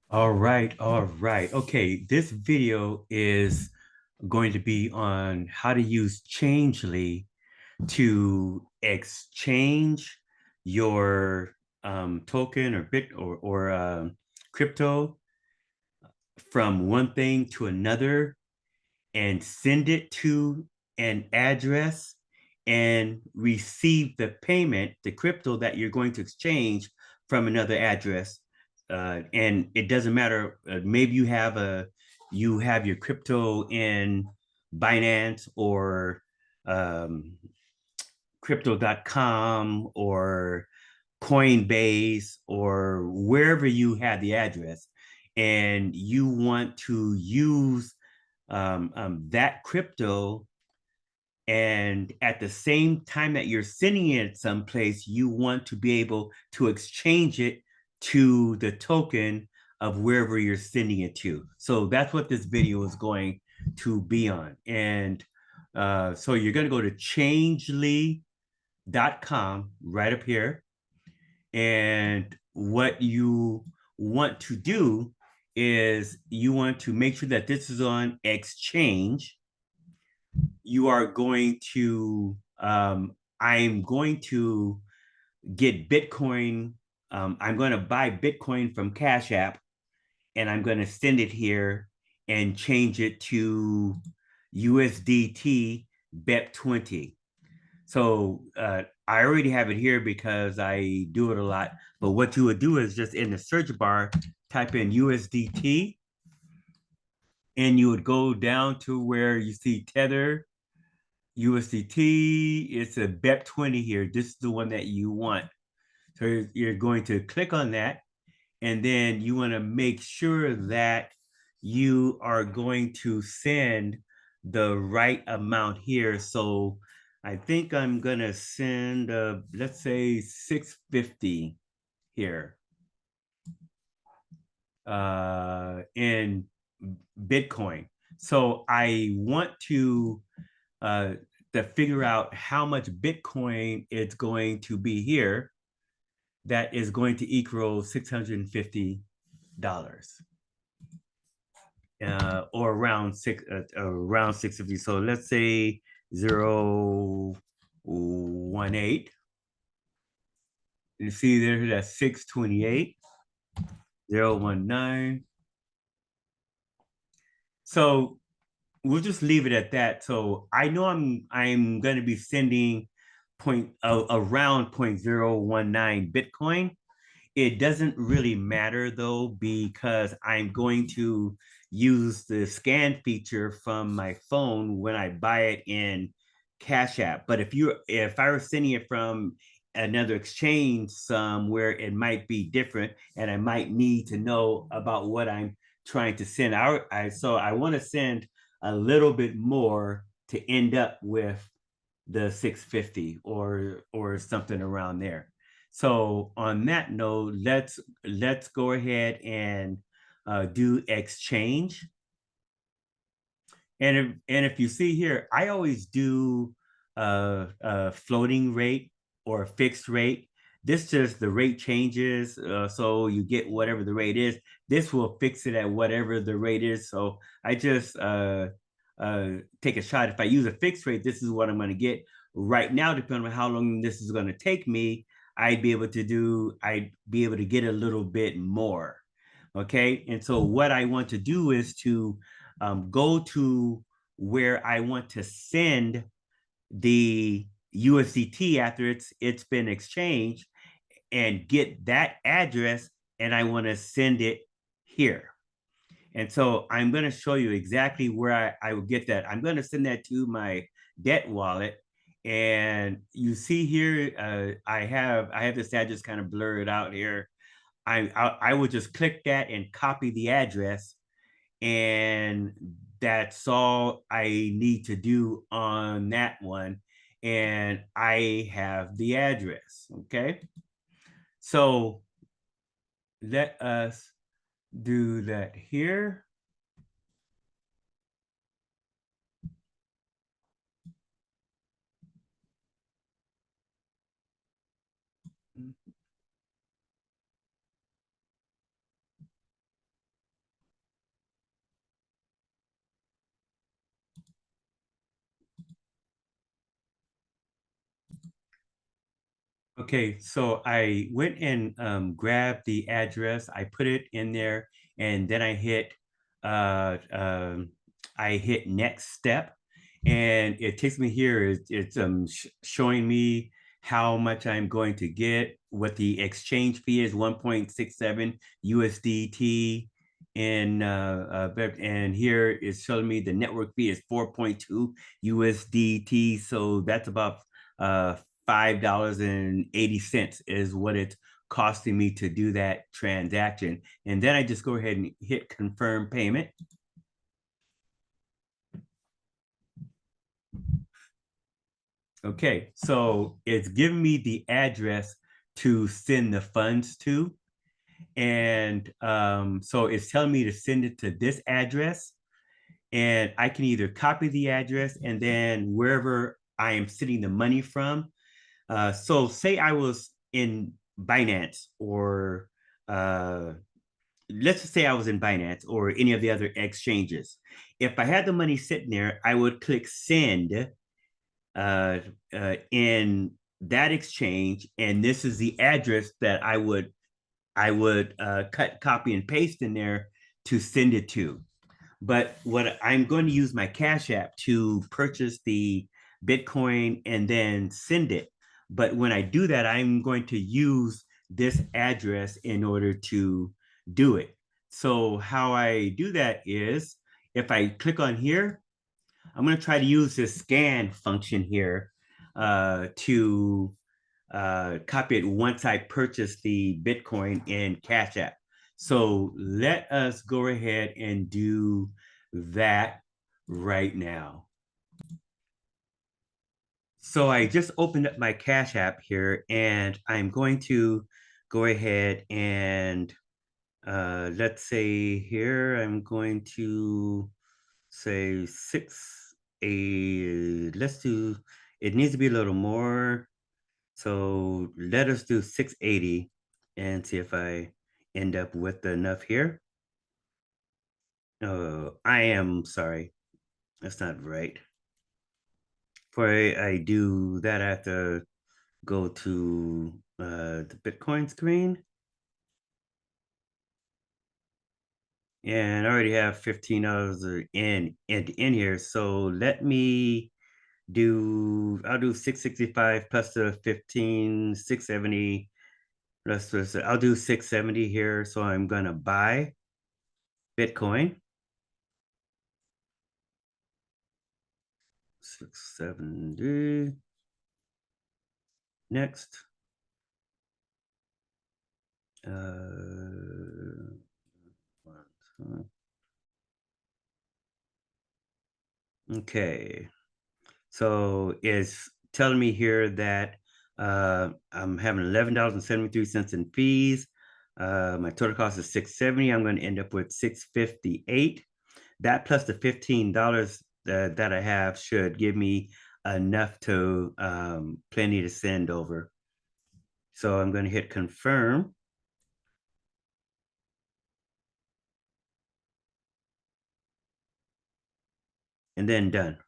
All right, all right. Okay, this video is going to be on how to use Changelly to exchange your token or crypto from one thing to another and send it to an address and receive the payment, the crypto that you're going to exchange from another address. And it doesn't matter. Maybe you have your crypto in Binance or um, crypto.com or Coinbase or wherever you have the address, and you want to use that crypto, and at the same time that you're sending it someplace, you want to be able to exchange it to the token of wherever you're sending it to. So that's what this video is going to be on. And so you're going to go to changely.com right up here. And what you want to do is you want to make sure that this is on exchange. You are going to, I'm going to get Bitcoin. I'm going to buy Bitcoin from Cash App and I'm going to send it here and change it to USDT BEP20. So I already have it here because I do it a lot. But what you would do is just in the search bar, type in USDT, and you would go down to where you see Tether USDT. It's a BEP20 here. This is the one that you want. So you're going to click on that, and then you want to make sure that you are going to send the right amount here. So I think I'm going to send, let's say 650 here in Bitcoin. So I want uh, to figure out how much Bitcoin it's going to be here that is going to equal $650 or around 650. So let's say 0.18. You see there that's 628, 0.19. So we'll just leave it at that. So I know I'm going to be sending around 0.019 Bitcoin. It doesn't really matter though, because I'm going to use the scan feature from my phone when I buy it in Cash App. But if I were sending it from another exchange somewhere, it might be different, and I might need to know about what I'm trying to send out. So I want to send a little bit more to end up with the 650 or something around there. So on that note, let's go ahead and do exchange. And if you see here, I always do a floating rate or a fixed rate. This just the rate changes, so you get whatever the rate is. This will fix it at whatever the rate is. So I just take a shot. If I use a fixed rate, this is what I'm going to get right now. Depending on how long this is going to take me, I'd be able to get a little bit more. Okay, and so what I want to do is to go to where I want to send the USDT after it's been exchanged and get that address, and I want to send it here. And so I'm going to show you exactly where I will get that. I'm going to send that to my debt wallet. And you see here, I have this address kind of blurred out here. I would just click that and copy the address, and that's all I need to do on that one. And I have the address. Okay. So let us do that here. Okay, so I went and grabbed the address. I put it in there, and then uh, um, I hit next step, and it takes me here. It's showing me how much I'm going to get, what the exchange fee is, 1.67 USDT, and here it's showing me the network fee is 4.2 USDT. So that's about uh $5.80 is what it's costing me to do that transaction. And then I just go ahead and hit confirm payment. Okay, so it's giving me the address to send the funds to. And so it's telling me to send it to this address. And I can either copy the address and then wherever I am sending the money from. So say I was in Binance or uh, let's just say I was in Binance or any of the other exchanges. If I had the money sitting there, I would click send in that exchange, and this is the address that I would cut, copy, and paste in there to send it to. But what I'm going to use my Cash App to purchase the Bitcoin and then send it. But when I do that, I'm going to use this address in order to do it. So how I do that is if I click on here, I'm going to try to use this scan function here to copy it once I purchase the Bitcoin in Cash App. So let us go ahead and do that right now. So I just opened up my Cash App here, and I'm going to go ahead and let's say here I'm going to say let's do, it needs to be a little more. So let us do 680 and see if I end up with enough here. Oh, I am sorry. That's not right. Before I do that, I have to go to the Bitcoin screen. And I already have $15 in here. So let me I'll do 665 plus the 15, 670. I'll do 670 here. So I'm gonna buy Bitcoin. 670. Next. Okay. So it's telling me here that I'm having $11.73 in fees. My total cost is 670. I'm going to end up with 658. That plus the $15 that I have should give me enough to plenty to send over. So I'm going to hit confirm and then done.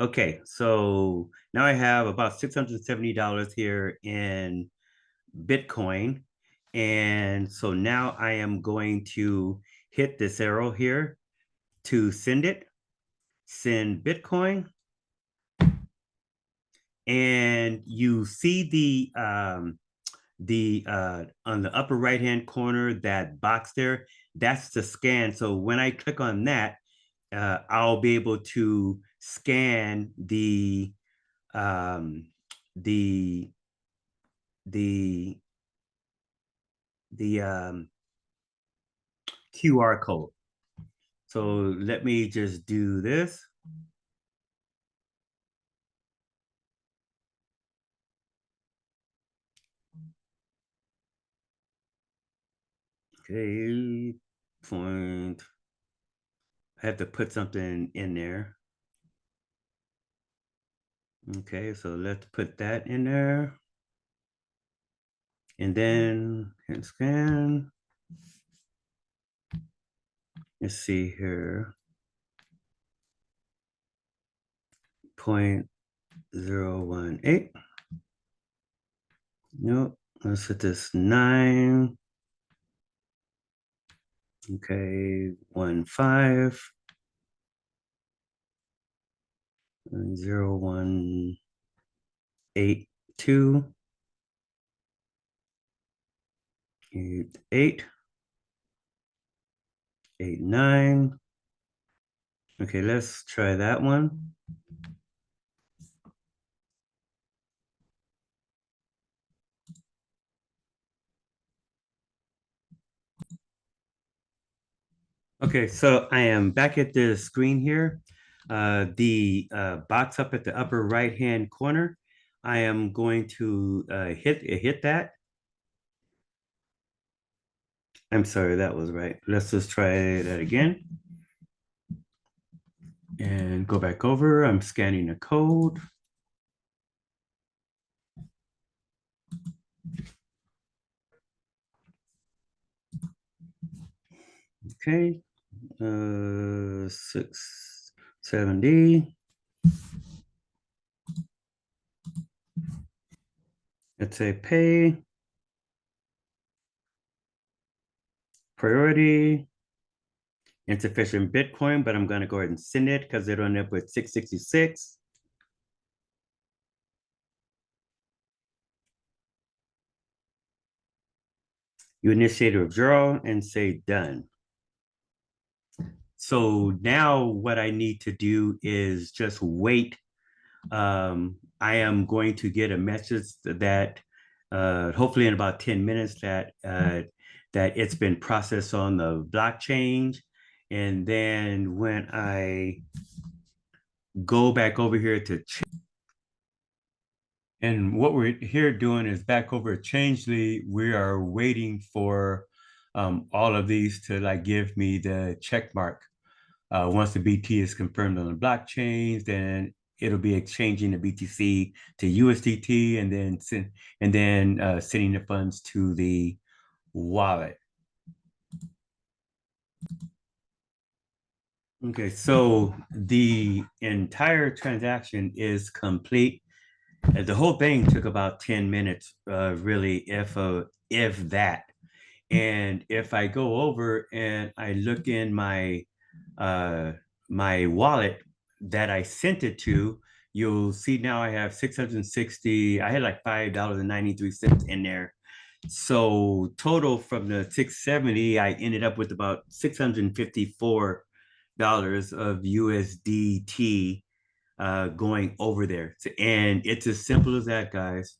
Okay, so now I have about $670 here in Bitcoin. And so now I am going to hit this arrow here to send it, send Bitcoin. And you see the on the upper right hand corner, that box there, that's the scan. So when I click on that, I'll be able to scan um, the the the QR code. So let me just do this. Okay, point. I have to put something in there. Okay, so let's put that in there. And then hit scan. Let's see here. 0.018. Nope. Let's hit this 9. Okay, 1 5 0 1 8 2 8 8 8 9. Okay, let's try that one. Okay, so I am back at the screen here. The box up at the upper right-hand corner. I am going to hit that. I'm sorry, that was right. Let's just try that again. And go back over. I'm scanning a code. Okay. 670. Let's say pay. Priority. Insufficient Bitcoin, but I'm going to go ahead and send it because it'll end up with 666. You initiate a withdrawal and say done. So now what I need to do is just wait. I am going to get a message that hopefully in about 10 minutes that it's been processed on the blockchain. And then when I go back over here to and what we're here doing is back over at Changelly, we are waiting for all of these to like give me the check mark. Once the BT is confirmed on the blockchain, then it'll be exchanging the BTC to USDT and then sending the funds to the wallet. Okay, so the entire transaction is complete. The whole thing took about 10 minutes, really, if that. And if I go over and I look in my wallet that I sent it to, you'll see now I have 660. I had like $5.93 in there. So total from the 670, I ended up with about $654 of USDT going over there. And it's as simple as that, guys.